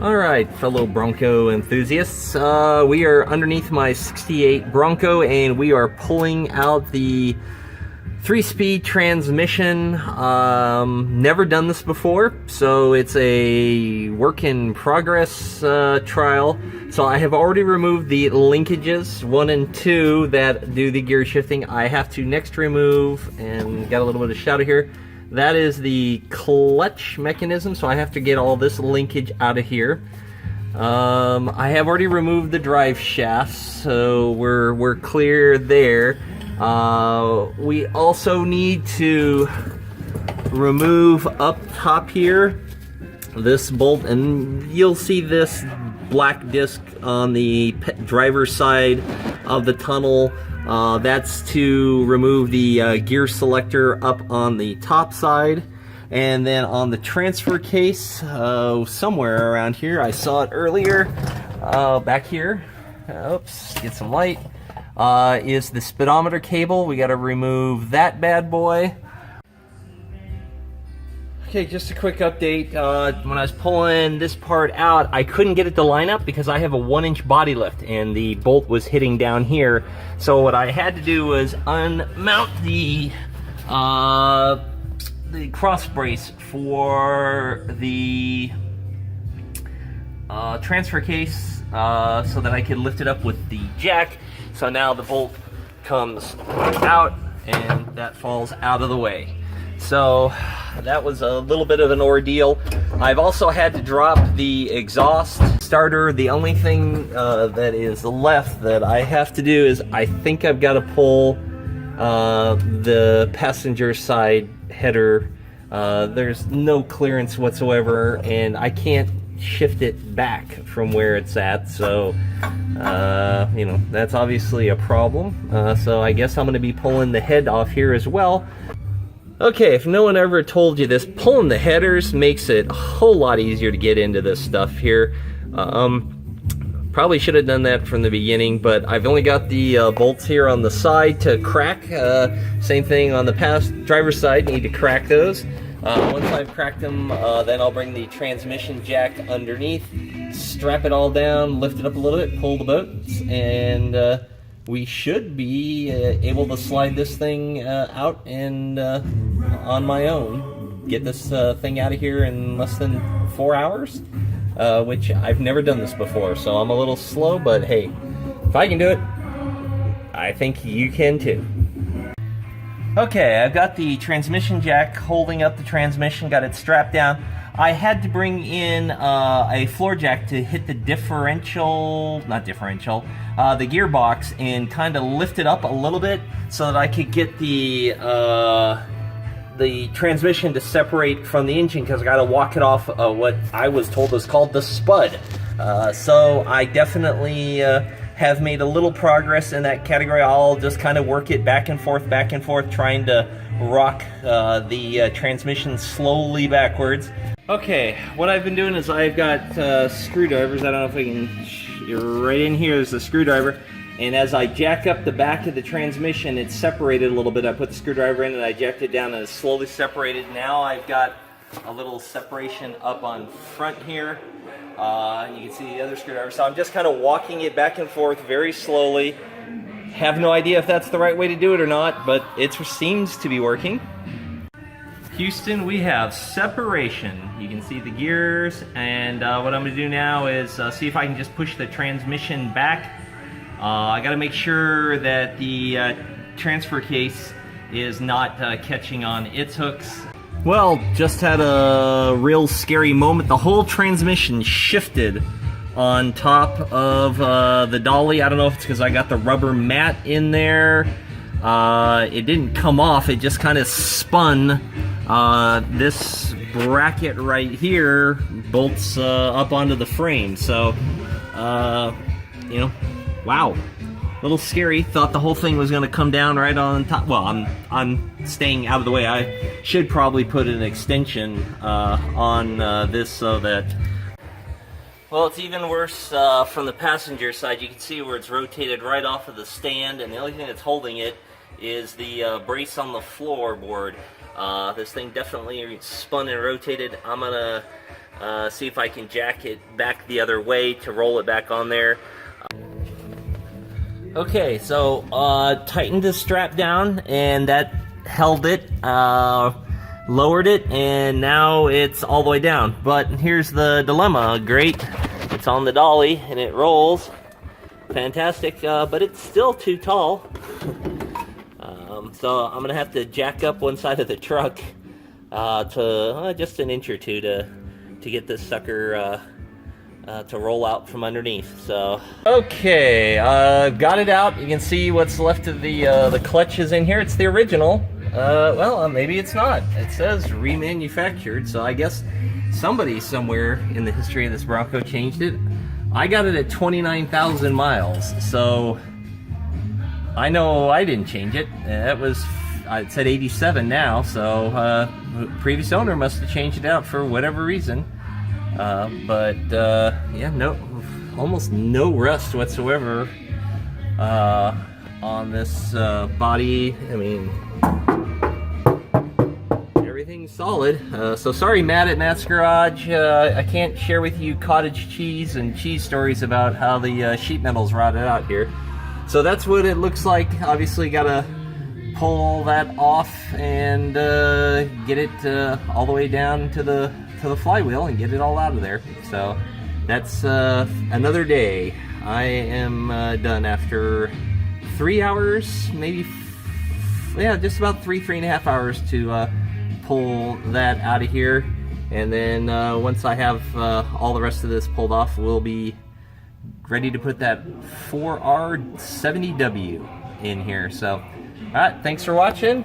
Alright, fellow Bronco enthusiasts, we are underneath my 68 Bronco and we are pulling out the 3-speed transmission. Never done this before, so it's a work in progress trial. So I have already removed the linkages 1 and 2 that do the gear shifting. I have to next remove, and got a little bit of shadow here, that is the clutch mechanism, so I have to get all this linkage out of here. I have already removed the drive shafts, so we're clear there. We also need to remove up top here this bolt, and you'll see this black disc on the driver's side of the tunnel. That's to remove the gear selector up on the top side. And then on the transfer case, somewhere around here, I saw it earlier, back here, oops, get some light, is the speedometer cable. We got to remove that bad boy. Okay, just a quick update. When I was pulling this part out, I couldn't get it to line up because I have a 1-inch body lift and the bolt was hitting down here. So what I had to do was unmount the cross brace for the transfer case so that I could lift it up with the jack. So now the bolt comes out and that falls out of the way. So that was a little bit of an ordeal. I've also had to drop the exhaust starter. The only thing that is left that I have to do is I think I've got to pull the passenger side header. There's no clearance whatsoever and I can't shift it back from where it's at, so you know, that's obviously a problem. So I guess I'm going to be pulling the head off here as well. Okay, if no one ever told you this, pulling the headers makes it a whole lot easier to get into this stuff here. Probably should have done that from the beginning, but I've only got the bolts here on the side to crack. Same thing on the driver's side, need to crack those. Once I've cracked them, then I'll bring the transmission jack underneath, strap it all down, lift it up a little bit, pull the bolts, and we should be able to slide this thing out and on my own get this thing out of here in less than 4 hours, which I've never done this before, so I'm a little slow, but hey, if I can do it, I think you can too. Okay, I've got the transmission jack holding up the transmission, got it strapped down. I had to bring in a floor jack to hit the the gearbox and kind of lift it up a little bit so that I could get the transmission to separate from the engine, because I got to walk it off what I was told was called the spud. So I definitely have made a little progress in that category. I'll just kind of work it back and forth, trying to rock the transmission slowly backwards. Okay, what I've been doing is I've got screwdrivers. I don't know if I can, right in here is the screwdriver, and as I jack up the back of the transmission, it's separated a little bit. I put the screwdriver in and I jacked it down and it's slowly separated. Now I've got a little separation up on front here. You can see the other screwdriver. So I'm just kind of walking it back and forth very slowly. Have no idea if that's the right way to do it or not, but it seems to be working. Houston, we have separation. You can see the gears, and what I'm going to do now is see if I can just push the transmission back. I got to make sure that the transfer case is not catching on its hooks. Well, just had a real scary moment. The whole transmission shifted on top of the dolly. I don't know if it's because I got the rubber mat in there. It didn't come off, it just kind of spun. This bracket right here bolts up onto the frame, so you know, wow, a little scary. Thought the whole thing was going to come down right on top. Well, I'm staying out of the way. I should probably put an extension on this so that. Well, it's even worse from the passenger side. You can see where it's rotated right off of the stand, and the only thing that's holding it is the brace on the floorboard. This thing definitely spun and rotated. I'm gonna See if I can jack it back the other way to roll it back on there. Okay, so tightened the strap down, and that held it, lowered it, and now it's all the way down. But here's the dilemma. Great, it's on the dolly and it rolls. Fantastic, but it's still too tall. So I'm gonna have to jack up one side of the truck to just an inch or two to get this sucker to roll out from underneath. So okay, got it out. You can see what's left of the clutches in here. It's the original. Well, maybe it's not. It says remanufactured, so I guess somebody somewhere in the history of this Bronco changed it. I got it at 29,000 miles, so I know I didn't change it. It said 87 now, so the previous owner must have changed it out for whatever reason. But yeah, almost no rust whatsoever on this body. I mean, everything's solid. So sorry, Matt at Matt's Garage. I can't share with you cottage cheese and cheese stories about how the sheet metal's rotted out here. So that's what it looks like. Obviously, gotta pull all that off and get it all the way down to the flywheel and get it all out of there. So that's another day. I am done after 3 hours, maybe, yeah, just about three and a half hours to pull that out of here. And then once I have all the rest of this pulled off, we'll be ready to put that 4R70W in here. So, all right, thanks for watching.